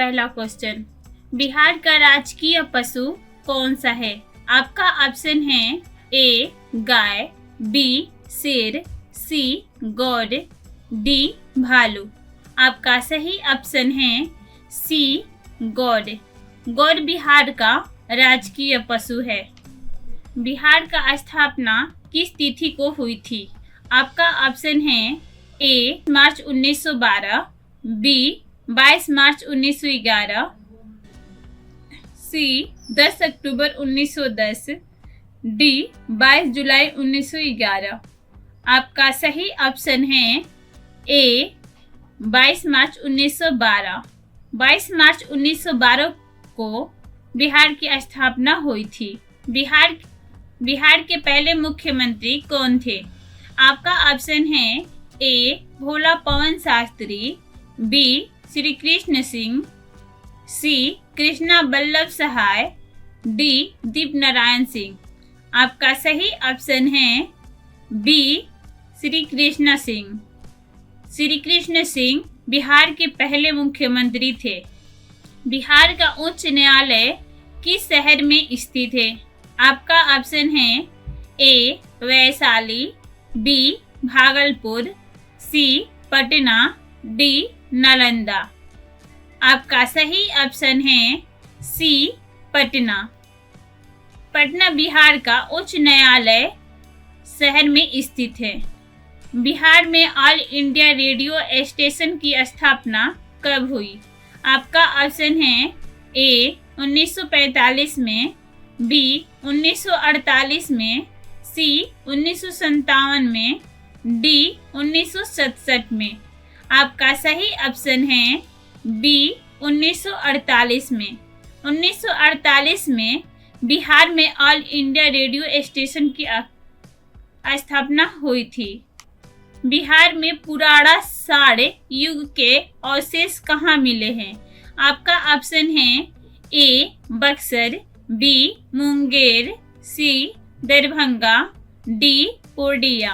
पहला क्वेश्चन, बिहार का राजकीय पशु कौन सा है? आपका ऑप्शन है ए गाय, बी शेर, सी गौर, डी भालू। आपका सही ऑप्शन है सी गौर। गौर बिहार का राजकीय पशु है। बिहार का स्थापना किस तिथि को हुई थी? आपका ऑप्शन है ए मार्च 1912, बी 22 मार्च 1911, सी 10 अक्टूबर 1910, डी 22 जुलाई 1911। आपका सही ऑप्शन है ए 22 मार्च 1912। 22 मार्च 1912 को बिहार की स्थापना हुई थी। बिहार के पहले मुख्यमंत्री कौन थे? आपका ऑप्शन है ए भोला पवन शास्त्री, बी श्री कृष्ण सिंह, सी कृष्णा बल्लभ सहाय, डी दीप नारायण सिंह। आपका सही ऑप्शन है बी श्री कृष्ण सिंह। श्री कृष्ण सिंह बिहार के पहले मुख्यमंत्री थे। बिहार का उच्च न्यायालय किस शहर में स्थित है? आपका ऑप्शन है ए वैशाली, बी भागलपुर, सी पटना, डी नालंदा। आपका सही ऑप्शन है सी पटना। पटना बिहार का उच्च न्यायालय शहर में स्थित है। बिहार में ऑल इंडिया रेडियो स्टेशन की स्थापना कब हुई? आपका ऑप्शन है ए 1945 में, बी 1948 में, सी 1957 में, डी 1967 में। आपका सही ऑप्शन है बी 1948 में। 1948 में बिहार में ऑल इंडिया रेडियो स्टेशन की स्थापना हुई थी। बिहार में पुराड़ा साड़ युग के अवशेष कहाँ मिले हैं? आपका ऑप्शन है ए बक्सर, बी मुंगेर, सी दरभंगा, डी पूर्णिया।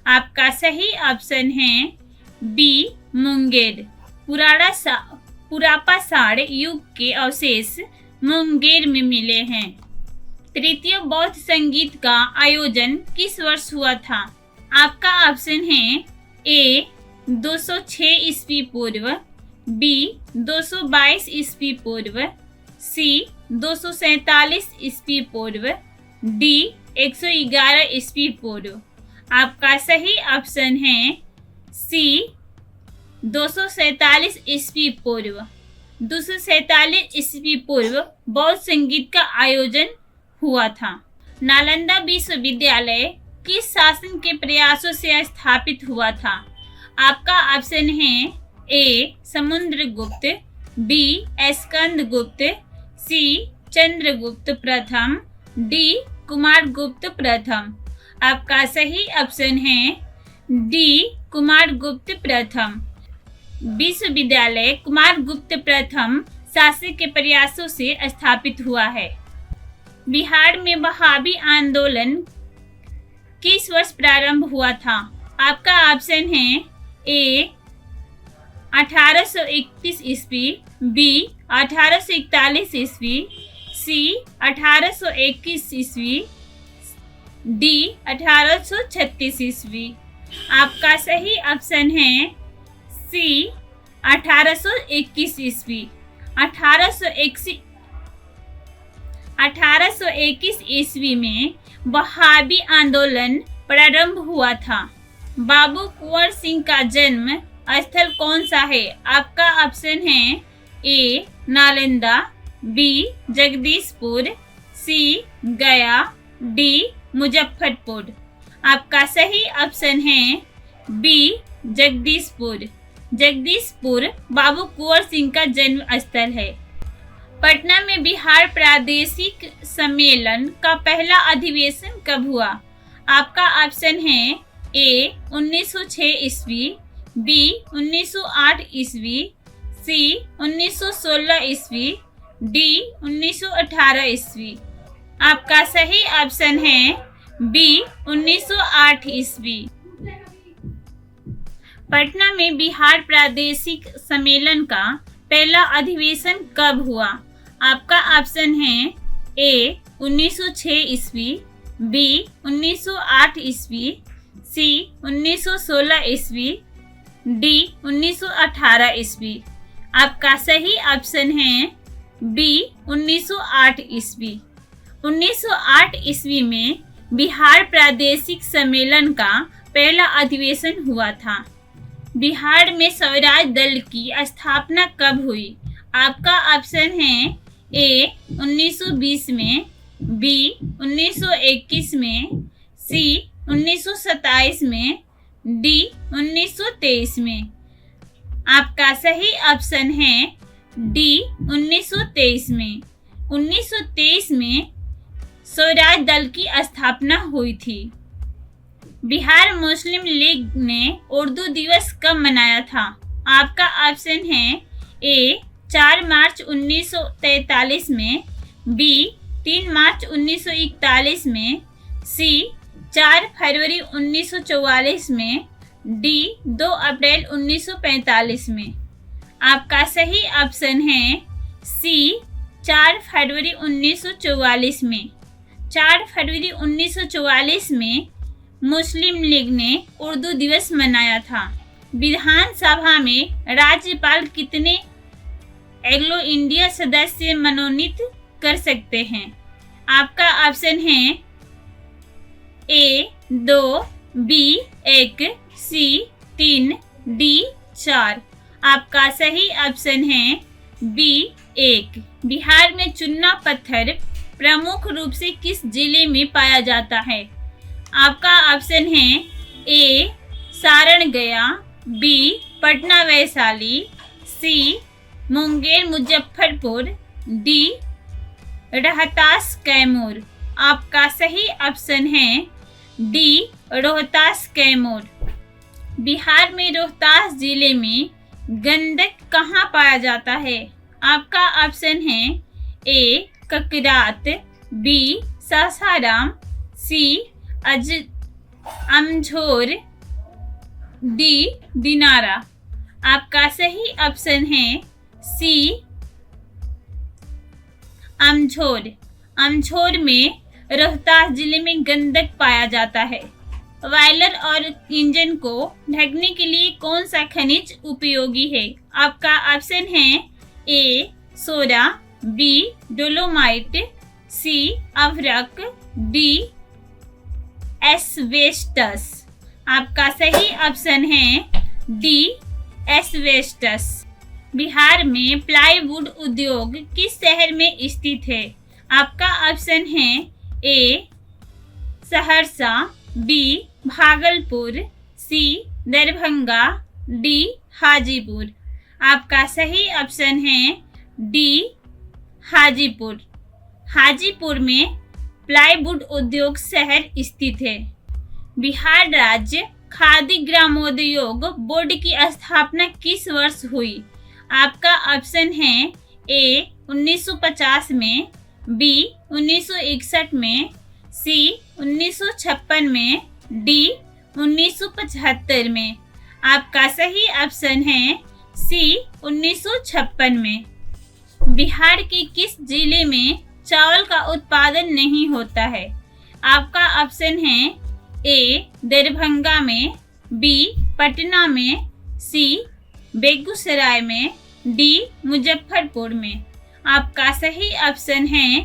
आपका सही ऑप्शन है बी मुंगेर। पुराड़ा साड़ युग के अवशेष मुंगेर में मिले हैं। तृतीय बौद्ध संगीत का आयोजन किस वर्ष हुआ था? आपका ऑप्शन है ए 206 ईस्वी पूर्व, बी 222 ईस्वी पूर्व, सी 247 ईस्वी पूर्व, डी 111 ईस्वी पूर्व। आपका सही ऑप्शन है सी 247 ईस्वी पूर्व। 247 ईस्वी पूर्व बौद्ध संगीत का आयोजन हुआ था। नालंदा विश्वविद्यालय किस शासन के प्रयासों से स्थापित हुआ था? आपका ऑप्शन है ए समुद्रगुप्त, बी स्कंदगुप्त, सी चंद्रगुप्त प्रथम, डी कुमारगुप्त प्रथम। आपका सही ऑप्शन है डी कुमारगुप्त प्रथम। विश्वविद्यालय कुमारगुप्त प्रथम शासक के प्रयासों से स्थापित हुआ है। बिहार में वहाबी आंदोलन किस वर्ष प्रारंभ हुआ था? आपका ऑप्शन है ए 1831 ईस्वी, बी 1841 ईस्वी, सी 1821 ईस्वी, डी 1836 ईस्वी। आपका सही ऑप्शन है सी 1821 ईस्वी। 1821 ईस्वी में वहाबी आंदोलन प्रारंभ हुआ था। बाबू कुंवर सिंह का जन्म स्थल कौन सा है? आपका ऑप्शन है ए नालंदा, बी जगदीशपुर, सी गया, डी मुजफ्फरपुर। आपका सही ऑप्शन है बी जगदीशपुर। जगदीशपुर बाबू कुंवर सिंह का जन्म स्थल है। पटना में बिहार प्रादेशिक सम्मेलन का पहला अधिवेशन कब हुआ? आपका ऑप्शन है ए 1906 ईस्वी, बी 1908 ईस्वी, सी 1916 ईस्वी, डी 1918 ईस्वी। आपका सही ऑप्शन है बी 1908 ईस्वी। पटना में बिहार प्रादेशिक सम्मेलन का पहला अधिवेशन कब हुआ? आपका ऑप्शन है ए 1906 ईस्वी, बी 1908 ईस्वी, सी 1916 ईस्वी, डी 1918 ईस्वी। आपका सही ऑप्शन है बी 1908 ईस्वी। 1908 ईस्वी में बिहार प्रादेशिक सम्मेलन का पहला अधिवेशन हुआ था। बिहार में स्वराज दल की स्थापना कब हुई? आपका ऑप्शन है ए 1920 में, बी 1921 में, सी 1927 में, डी 1923 में। आपका सही ऑप्शन है डी 1923 में। 1923 में स्वराज दल की स्थापना हुई थी। बिहार मुस्लिम लीग ने उर्दू दिवस कब मनाया था? आपका ऑप्शन है ए 4 मार्च 1943 में, बी 3 मार्च 1941 में, सी 4 फरवरी 1944 में, डी 2 अप्रैल 1945 में। आपका सही ऑप्शन है सी 4 फरवरी 1944 में। 4 फरवरी 1944 में मुस्लिम लीग ने उर्दू दिवस मनाया था। विधानसभा में राज्यपाल कितने एंग्लो इंडिया सदस्य मनोनीत कर सकते हैं? आपका ऑप्शन है ए 2, बी 1, सी 3, डी 4। आपका सही ऑप्शन है बी 1। बिहार में चूना पत्थर प्रमुख रूप से किस जिले में पाया जाता है? आपका ऑप्शन है ए सारण गया, बी पटना वैशाली, सी मुंगेर मुजफ्फरपुर, डी रोहतास कैमूर। आपका सही ऑप्शन है डी रोहतास कैमूर। बिहार में रोहतास जिले में गंडक कहाँ पाया जाता है? आपका ऑप्शन है ए ककरात, बी सासाराम, सी अमझोर, डी दिनारा। आपका सही ऑप्शन है सी अमझोर। अमझोर में रोहतास जिले में गंडक पाया जाता है। बॉयलर और इंजन को ढकने के लिए कौन सा खनिज उपयोगी है? आपका ऑप्शन है ए सोडा, बी डोलोमाइट, सी अभ्रक, डी एस्बेस्टस। आपका सही ऑप्शन है डी एस्बेस्टस। बिहार में प्लाईवुड उद्योग किस शहर में स्थित है? आपका ऑप्शन है ए सहरसा, बी भागलपुर, सी दरभंगा, डी हाजीपुर। आपका सही ऑप्शन है डी हाजीपुर। हाजीपुर में प्लाईवुड उद्योग शहर स्थित है। बिहार राज्य खादी ग्रामोद्योग बोर्ड की स्थापना किस वर्ष हुई? आपका ऑप्शन है ए 1950 में, बी 1961 में, सी 1956 में, डी 1975 में। आपका सही ऑप्शन है सी 1956 में। बिहार के किस जिले में चावल का उत्पादन नहीं होता है? आपका ऑप्शन है ए दरभंगा में, बी पटना में, सी बेगूसराय में, डी मुजफ्फरपुर में। आपका सही ऑप्शन है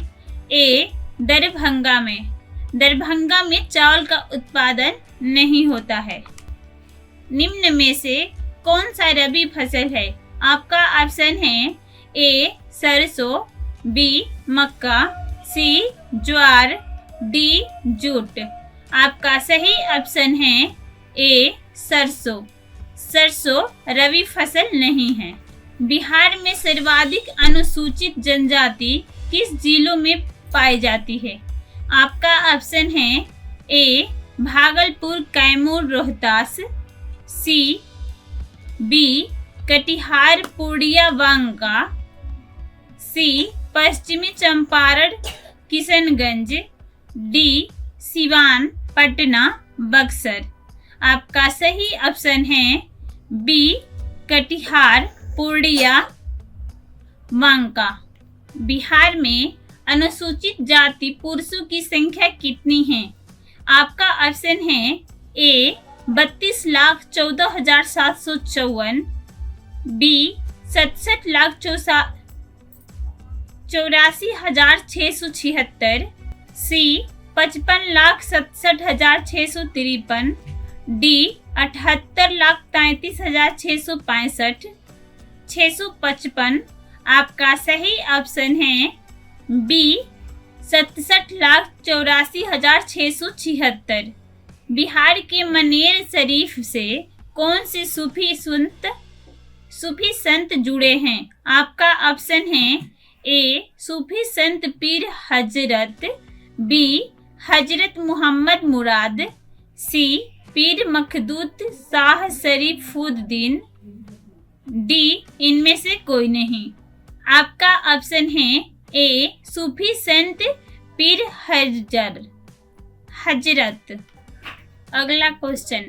ए दरभंगा में। दरभंगा में चावल का उत्पादन नहीं होता है। निम्न में से कौन सा रबी फसल है? आपका ऑप्शन है ए सरसों, बी मक्का, सी ज्वार, डी जूट। आपका सही ऑप्शन है ए सरसों। सरसों रबी फसल नहीं है। बिहार में सर्वाधिक अनुसूचित जनजाति किस जिलों में पाई जाती है? आपका ऑप्शन है ए भागलपुर, कैमूर, रोहतास, सी बी कटिहार, पूर्णिया, बांका, सी पश्चिमी चंपारण, किशनगंज, डी सिवान, पटना, बक्सर। आपका सही ऑप्शन है बी कटिहार, पूर्णिया, बांका। बिहार में अनुसूचित जाति पुरुषों की संख्या कितनी है? आपका ऑप्शन है ए 32,14,754, बी 67,84,676, सी 55,67,653, डी 78,33,665, 655। आपका सही ऑप्शन है बी 67,84,676। बिहार के मनेर शरीफ से कौन से सूफी संत जुड़े हैं? आपका ऑप्शन है ए सूफी संत पीर हजरत, बी हजरत मोहम्मद मुराद, सी पीर मखदूत शाह शरीफुद्दीन, डी इनमें से कोई नहीं। आपका ऑप्शन है ए सूफी संत पीर हजरत। अगला क्वेश्चन,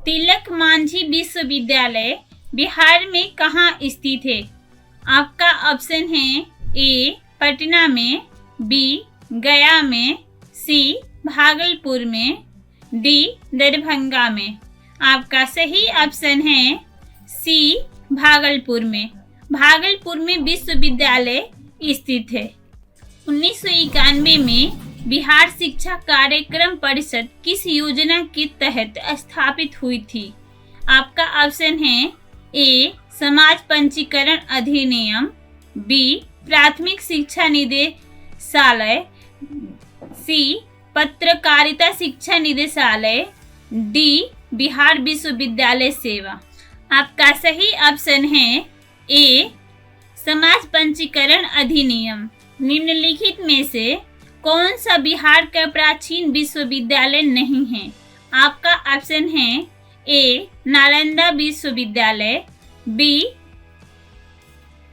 तिलक मांझी विश्वविद्यालय बिहार में कहाँ स्थित है? आपका ऑप्शन है ए पटना में, बी गया में, सी भागलपुर में, डी दरभंगा में। आपका सही ऑप्शन है सी भागलपुर में। भागलपुर में विश्वविद्यालय स्थित है। 1991 में बिहार शिक्षा कार्यक्रम परिषद किस योजना के तहत स्थापित हुई थी? आपका ऑप्शन है ए समाज पंजीकरण अधिनियम, बी प्राथमिक शिक्षा निदेशालय, सी पत्रकारिता शिक्षा निदेशालय, डी बिहार विश्वविद्यालय सेवा। आपका सही ऑप्शन है ए समाज पंजीकरण अधिनियम। निम्नलिखित में से कौन सा बिहार का प्राचीन विश्वविद्यालय नहीं है? आपका ऑप्शन है ए नालंदा विश्वविद्यालय, बी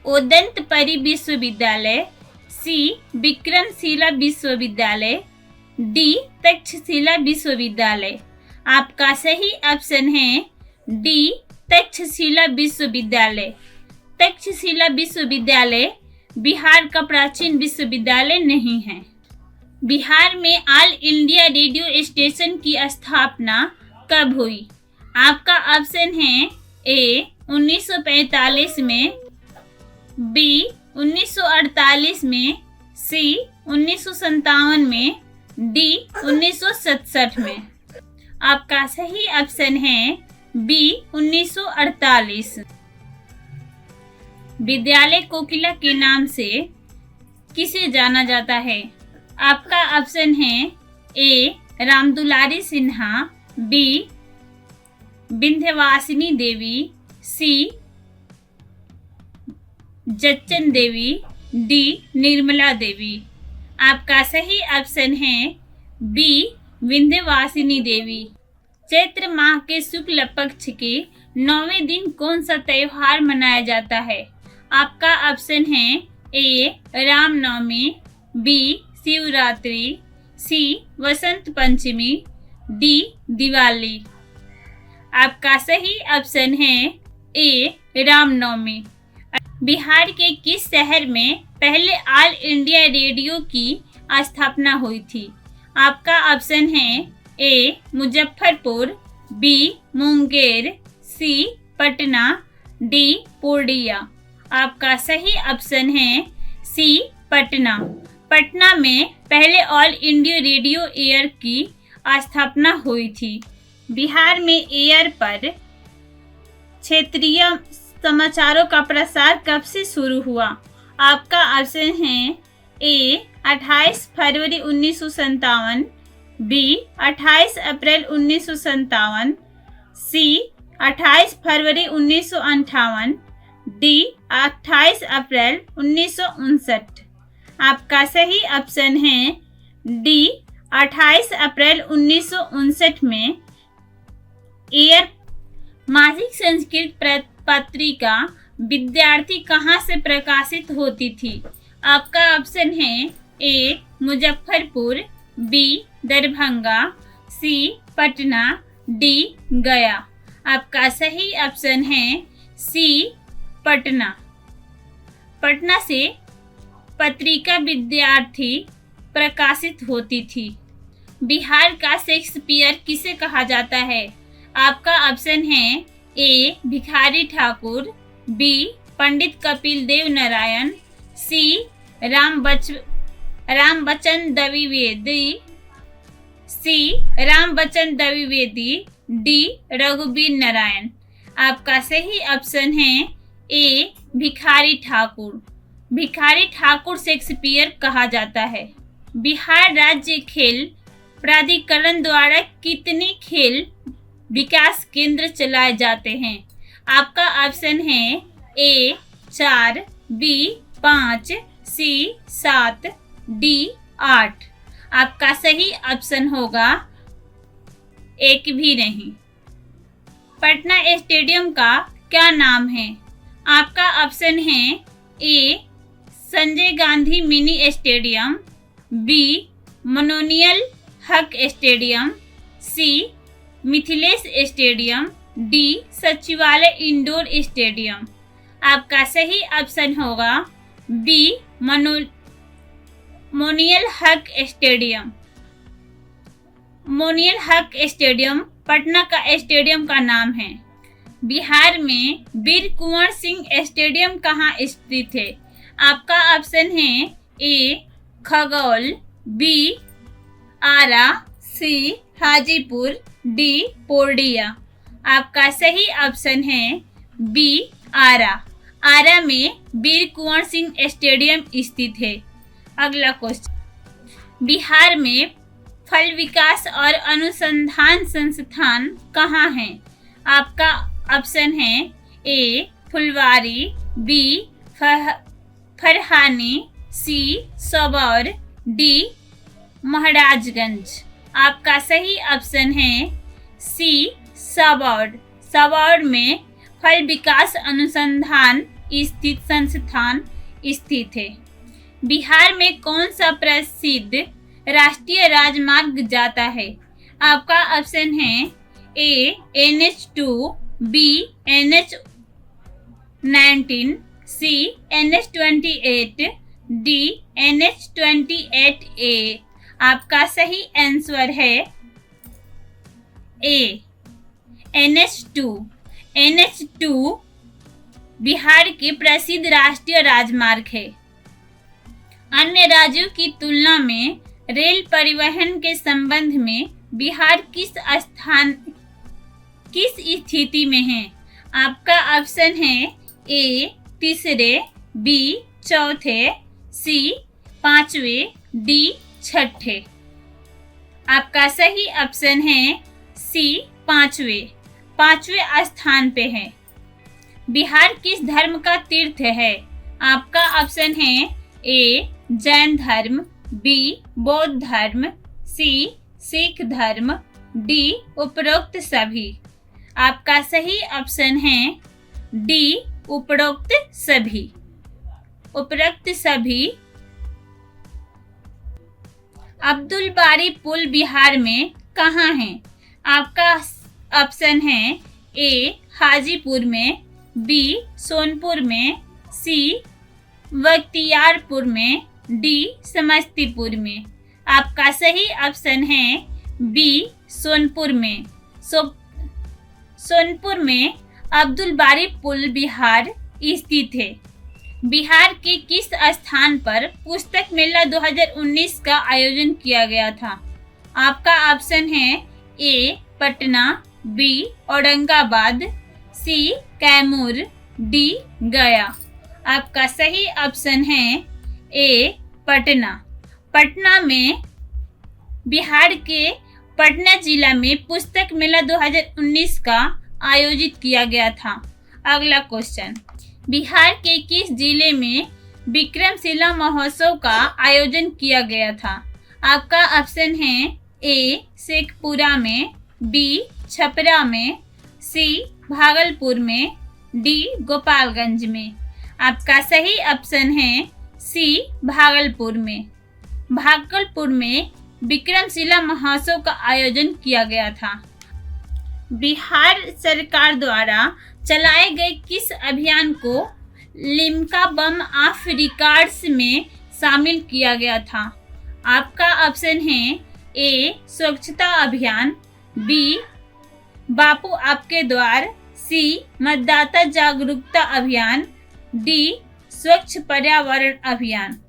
ओदंतपरी विश्वविद्यालय, सी विक्रमशिला विश्वविद्यालय, डी तक्षशिला विश्वविद्यालय। आपका सही ऑप्शन है डी तक्षशिला विश्वविद्यालय। तक्षशिला विश्वविद्यालय बिहार का प्राचीन विश्वविद्यालय नहीं है। बिहार में ऑल इंडिया रेडियो स्टेशन की स्थापना कब हुई? आपका ऑप्शन है ए 1945 में, बी 1948 में, सी 1957 में, डी 1967 में। आपका सही ऑप्शन है बी 1948। विद्यालय कोकिला के नाम से किसे जाना जाता है? आपका ऑप्शन है ए रामदुलारी सिन्हा, बी विंध्यवासिनी देवी, सी जच्चन देवी, डी निर्मला देवी। आपका सही ऑप्शन है बी विंध्यवासिनी देवी। चैत्र माह के शुक्ल पक्ष के 9वें दिन कौन सा त्योहार मनाया जाता है? आपका ऑप्शन है ए रामनवमी, बी शिवरात्रि, सी वसंत पंचमी, डी दिवाली। आपका सही ऑप्शन है ए रामनवमी। बिहार के किस शहर में पहले ऑल इंडिया रेडियो की स्थापना हुई थी? आपका ऑप्शन है ए मुजफ्फरपुर, बी मुंगेर, सी पटना, डी पूर्णिया। आपका सही ऑप्शन है सी पटना। पटना में पहले ऑल इंडिया रेडियो एयर की स्थापना हुई थी। बिहार में एयर पर क्षेत्रीय समाचारों का प्रसार कब से शुरू हुआ? आपका ऑप्शन है ए 28 फरवरी 1957, बी 28 अप्रैल 1957, सी 28 फरवरी 1958, डी 28 अप्रैल 1959। आपका सही ऑप्शन है डी 28 अप्रैल 1959 में एयर। मासिक संस्कृत पत्रिका विद्यार्थी कहाँ से प्रकाशित होती थी? आपका ऑप्शन है ए मुजफ्फरपुर, बी दरभंगा, सी पटना, डी गया। आपका सही ऑप्शन है सी पटना। पटना से पत्रिका विद्यार्थी प्रकाशित होती थी। बिहार का शेक्सपियर किसे कहा जाता है? आपका ऑप्शन है ए भिखारी ठाकुर, बी पंडित कपिल देव नारायण, सी रामबच्चन द्विवेदी, डी रघुवीर नारायण। आपका सही ऑप्शन है ए भिखारी ठाकुर। भिखारी ठाकुर शेक्सपियर कहा जाता है। बिहार राज्य खेल प्राधिकरण द्वारा कितने खेल विकास केंद्र चलाए जाते हैं? आपका ऑप्शन है ए 4, बी 5, सी 7, डी 8। आपका सही ऑप्शन होगा एक भी नहीं। पटना स्टेडियम का क्या नाम है? आपका ऑप्शन है A Sanjay Gandhi mini stadium, B Moinul Haq stadium, C Mithilesh stadium, D Sachivalaya indoor stadium. आपका सही ऑप्शन होगा बी मोनियल हक स्टेडियम। मोनियल हक स्टेडियम पटना का स्टेडियम का नाम है। बिहार में वीर कुंवर सिंह स्टेडियम कहाँ स्थित है? आपका ऑप्शन है ए खगौल, बी आरा, सी हाजीपुर, डी पूर्णिया। आपका सही ऑप्शन है बी आरा। आरा में वीर कुंवर सिंह स्टेडियम स्थित है। अगला क्वेश्चन, बिहार में फल विकास और अनुसंधान संस्थान कहाँ है? आपका ऑप्शन है ए फुलवारी, बी फरहानी, सी सबौर, डी महाराजगंज। आपका सही ऑप्शन है सी सबौर। सबौर में फल विकास अनुसंधान संस्थान स्थित है। बिहार में कौन सा प्रसिद्ध राष्ट्रीय राजमार्ग जाता है? आपका ऑप्शन है ए NH2, बी NH19, सी NH28, डी NH28A। आपका सही आंसर है ए NH2। NH2 बिहार के प्रसिद्ध राष्ट्रीय राजमार्ग है। अन्य राज्यों की तुलना में रेल परिवहन के संबंध में बिहार किस स्थिति में है? आपका ऑप्शन है ए तीसरे, बी चौथे, सी पांचवे, डी छठे। आपका सही ऑप्शन है सी पांचवे स्थान पे है। बिहार किस धर्म का तीर्थ है? आपका ऑप्शन है ए जैन धर्म, बी बौद्ध धर्म, सी सिख धर्म, डी उपरोक्त सभी। आपका सही ऑप्शन है डी उपरोक्त सभी। अब्दुल बारी पुल बिहार में कहाँ है? आपका ऑप्शन है ए हाजीपुर में, बी सोनपुर में, सी बख्तियारपुर में, डी समस्तीपुर में। आपका सही ऑप्शन है बी सोनपुर में। सोनपुर में अब्दुल बारी पुल बिहार स्थित है। बिहार के किस स्थान पर पुस्तक मेला 2019 का आयोजन किया गया था? आपका ऑप्शन है ए पटना, बी औरंगाबाद, सी कैमूर, डी गया। आपका सही ऑप्शन है ए पटना। पटना में बिहार के पटना जिला में पुस्तक मेला 2019 का आयोजित किया गया था। अगला क्वेश्चन, बिहार के किस जिले में विक्रमशिला महोत्सव का आयोजन किया गया था? आपका ऑप्शन है ए शेखपुरा में, बी छपरा में, सी भागलपुर में, डी गोपालगंज में। आपका सही ऑप्शन है सी भागलपुर में। भागलपुर में विक्रमशिला महोत्सव का आयोजन किया गया था। बिहार सरकार द्वारा चलाए गए किस अभियान को लिम्का बम ऑफ रिकॉर्ड्स में शामिल किया गया था? आपका ऑप्शन है ए स्वच्छता अभियान, बी बापू आपके द्वार, सी मतदाता जागरूकता अभियान, डी स्वच्छ पर्यावरण अभियान।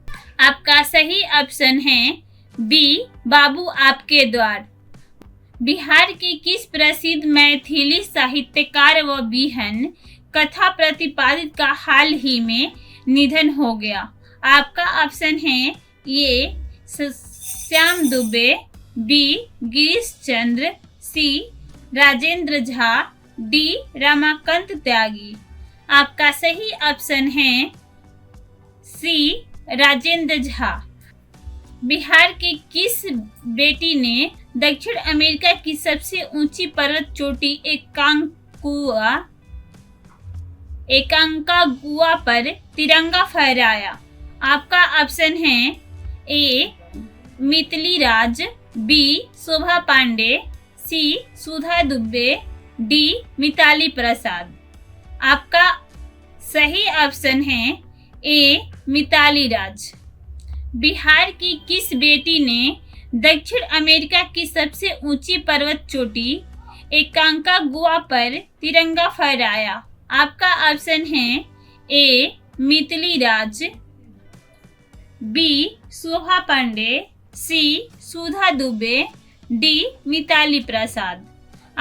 आपका सही ऑप्शन है बी बाबू आपके द्वार। बिहार के किस प्रसिद्ध मैथिली साहित्यकार व विहन कथा प्रतिपादित का हाल ही में निधन हो गया? आपका ऑप्शन है ए श्याम दुबे, बी गिरीश चंद्र, सी राजेंद्र झा, डी रमाकांत त्यागी। आपका सही ऑप्शन है सी राजेंद्र झा। बिहार के किस बेटी ने दक्षिण अमेरिका की सबसे ऊंची पर्वत चोटी एकांकागुआ पर तिरंगा फहराया? आपका ऑप्शन है ए मितली राज, बी शोभा पांडे, सी सुधा दुबे, डी मिताली प्रसाद। आपका सही ऑप्शन है ए मिताली राज। बिहार की किस बेटी ने दक्षिण अमेरिका की सबसे ऊंची पर्वत चोटी एकांकागुआ पर तिरंगा फहराया? आपका ऑप्शन है ए मितली राज, बी शोभा पांडे, सी सुधा दुबे, डी मिताली प्रसाद।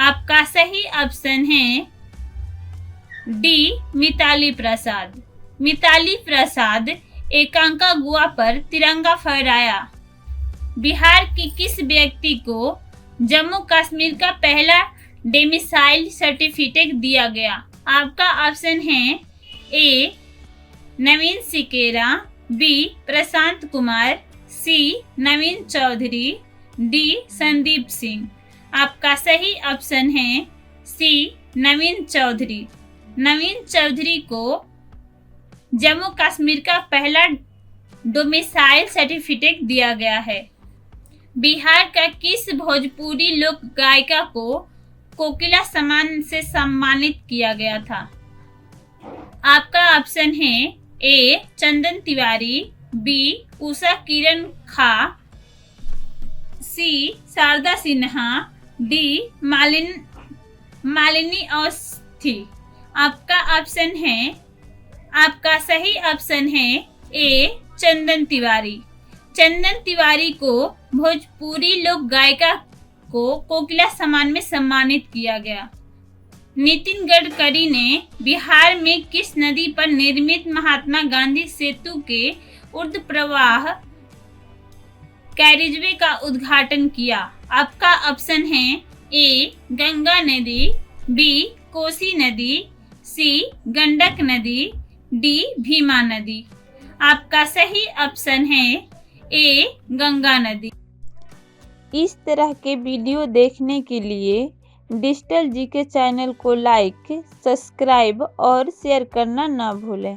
आपका सही ऑप्शन है डी मिताली प्रसाद। मिताली प्रसाद एकांकागुआ पर तिरंगा फहराया। बिहार के किस व्यक्ति को जम्मू कश्मीर का पहला डोमिसाइल सर्टिफिकेट दिया गया? आपका ऑप्शन है ए नवीन सिकेरा, बी प्रशांत कुमार, सी नवीन चौधरी, डी संदीप सिंह। आपका सही ऑप्शन है सी नवीन चौधरी। नवीन चौधरी को जम्मू कश्मीर का पहला डोमिसाइल सर्टिफिकेट दिया गया है। बिहार का किस भोजपुरी लोक गायिका को कोकिला सम्मान से सम्मानित किया गया था? आपका ऑप्शन है ए चंदन तिवारी, बी उषा किरण खा, सी शारदा सिन्हा, डी मालिनी अवस्थी। आपका सही ऑप्शन है ए चंदन तिवारी। चंदन तिवारी को भोजपुरी लोक गायिका को कोकिला सम्मान में सम्मानित किया गया। नितिन गडकरी ने बिहार में किस नदी पर निर्मित महात्मा गांधी सेतु के ऊर्ध्व प्रवाह कैरिजवे का उद्घाटन किया? आपका ऑप्शन है ए गंगा नदी, बी कोसी नदी, सी गंडक नदी, डी भीमा नदी। आपका सही ऑप्शन है ए गंगा नदी। इस तरह के वीडियो देखने के लिए डिजिटल जीके चैनल को लाइक, सब्सक्राइब और शेयर करना ना भूलें।